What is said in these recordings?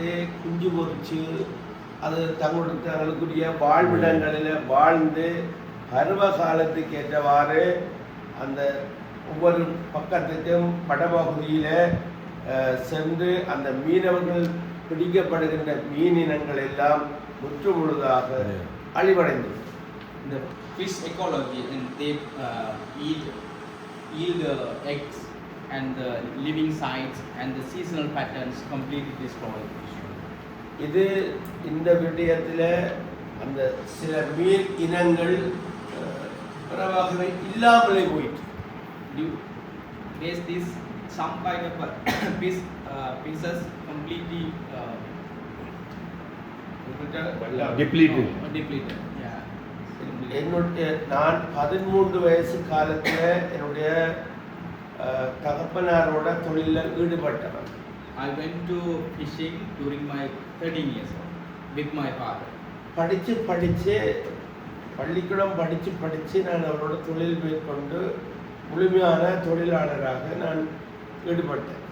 இட்டு குஞ்சு பொறிச்சு அது தங்களுக்குரிய வாழ்விடங்களில் வாழ்ந்து பருவ காலத்துக்கு ஏற்றவாறு அந்த ஒவ்வொரு பக்கத்துக்கும் வடபகுதியில் சென்று அந்த மீனவர்கள் பிடிக்கப்படுகின்ற மீனினங்கள் எல்லாம் முற்று முழுதாக அழிவடைந்தது. The fish ecology and they yield eggs and the living sites and the seasonal patterns completely destroyed. இது இந்த விடயத்தில் அந்த சில மீன் இனங்கள் பரவாகவே இல்லாமலே போயிட்டு. There's this some kind of pieces completely depleted. Depleted. என்னுடைய நான் 13 வயசு காலத்தில் என்னுடைய தகப்பனாரோட தொழிலில் ஈடுபட்டவன். I went to fishing during my 13 years old with my father. படித்து பள்ளிக்கூடம் படித்து நான் அவரோட தொழில் மேற்கொண்டு முழுமையான தொழிலாளராக நான் ஈடுபட்டேன்.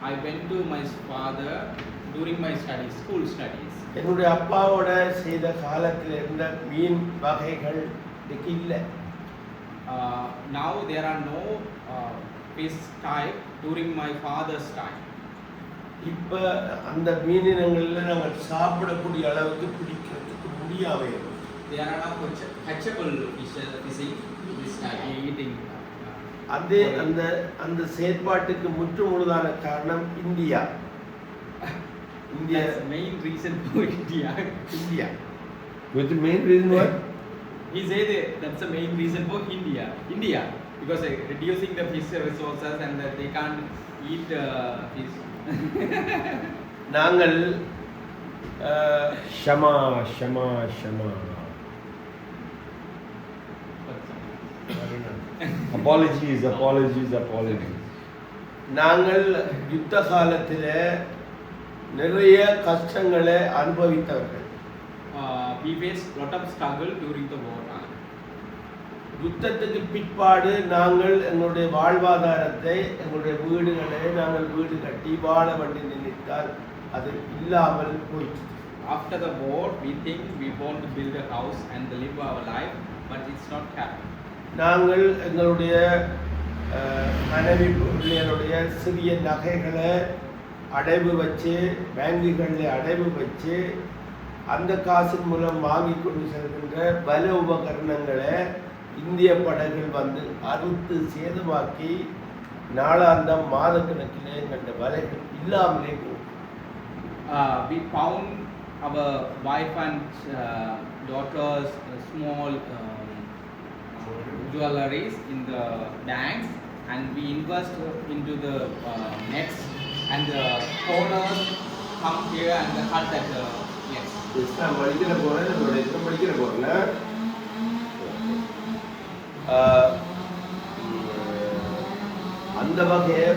I went to my father during my studies, school studies. என்னுடைய அப்பாவோட செய்த காலத்தில் இருந்த மீன் வகைகள் இல்லை. Now there are no fish type during my father's time. இப்போ அந்த மீனினங்களில் நாங்கள் சாப்பிடக்கூடிய அளவுக்கு பிடிக்கிறதுக்கு முடியாமல் There are now catchable fishing eating. அது அந்த செயற்பாட்டுக்கு முற்று முழுதான காரணம் India. That's the main reason for India. What's the main reason why? He said that's the main reason for India because reducing the fish resources and they can't eat fish. நாங்கள் Shama. Apologies. நாங்கள் யுத்த காலத்தில் நிறைய கஷ்டங்களை அனுபவித்தவர்கள். We faced lot of struggle during the war. யுத்தத்துக்கு பிற்பாடு நாங்கள் எங்களுடைய வாழ்வாதாரத்தை எங்களுடைய வீடுகளை நாங்கள் வீடு கட்டி வாழ வேண்டி நினைத்தால் அது இல்லாமல் போயிடுச்சு. After the war, we think we want to build a house and live our life, but it's not happening. நாங்கள் எங்களுடைய மனைவி பிள்ளைகளுடைய சிறிய நகைகளை அடைவு வச்சு பேங்குகளில் அடைவு வச்சு அந்த காசின் மூலம் வாங்கி கொண்டு செல்கின்ற பல உபகரணங்களை இந்திய படகுகள் வந்து அறுத்து சேதமாக்கி நாளாந்தம் மாதக்கணக்கிலே கண்ட வலைகள் இல்லாமலே போகும். We found our wife and daughters small jewelries in the banks, and we invest into the nets, and the owners come here and cut that nets. நான் படிக்கிற போகிறேன் அந்த வகையை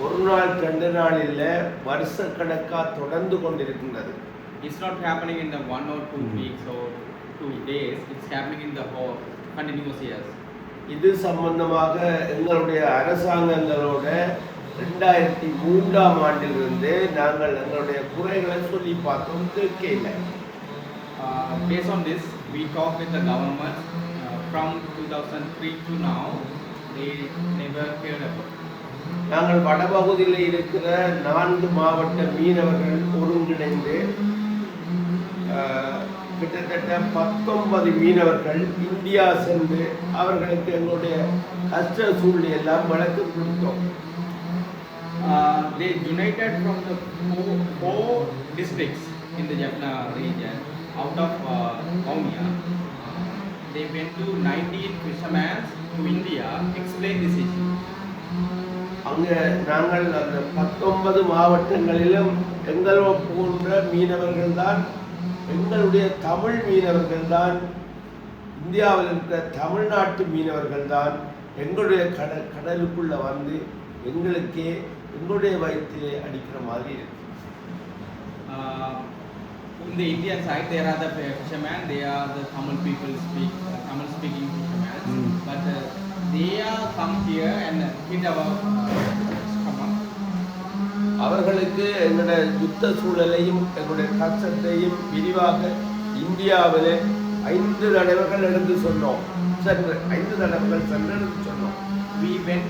ஒரு நாள் 2 நாள் இல்லை வருஷக்கணக்காக தொடர்ந்து கொண்டிருக்கின்றது. It's not happening in the 1 or 2 weeks or 2 days. It's happening in the whole continuous years. இது சம்பந்தமாக எங்களுடைய அரசாங்கங்களோட 2003ஆம் ஆண்டிலிருந்து நாங்கள் எங்களுடைய குறைகளை சொல்லி பார்த்தோம், கேட்கல. Based on this, we talked with the government from 2003 to now. They never cared about it. நாங்கள் வடபகுதியில் இருக்கிற 4 மாவட்ட மீனவர்கள் ஒருங்கிணைந்து கிட்டத்தட்ட 19 மீனவர்கள் இந்தியா சென்று அவர்களுக்கு எங்களுடைய கஷ்ட சூழ்நிலை எல்லாம் வழக்கு கொடுத்தோம். They donated from the four districts in the Jaffna region out of Vaunia. They went to 19 fishermen to India, explain this issue. அங்கே நாங்கள் அந்த 19 மாவட்டங்களிலும் எங்களோட போன்ற மீனவர்கள் தான், எங்களுடைய தமிழ் மீனவர்கள் தான், இந்தியாவில் இருக்கிற தமிழ்நாட்டு மீனவர்கள் தான் எங்களுடைய கடலுக்குள்ள வந்து எங்களுக்கே எங்களுடைய வயிற்றிலே அடிக்கிற மாதிரி இருக்கு. In the Indian side, there are the fishermen. They are the Tamil people Tamil speaking fishermen. But they are come here and hit our stomach. அவர்களுக்கு எங்களுடைய யுத்த சூழலையும் எங்களுடைய கஷ்டத்தையும் விரிவாக இந்தியாவிலே 5 தடவைகள் எடுத்து சொன்னோம். 5 தடவைகள் சென்று எடுத்து சொன்னோம். We went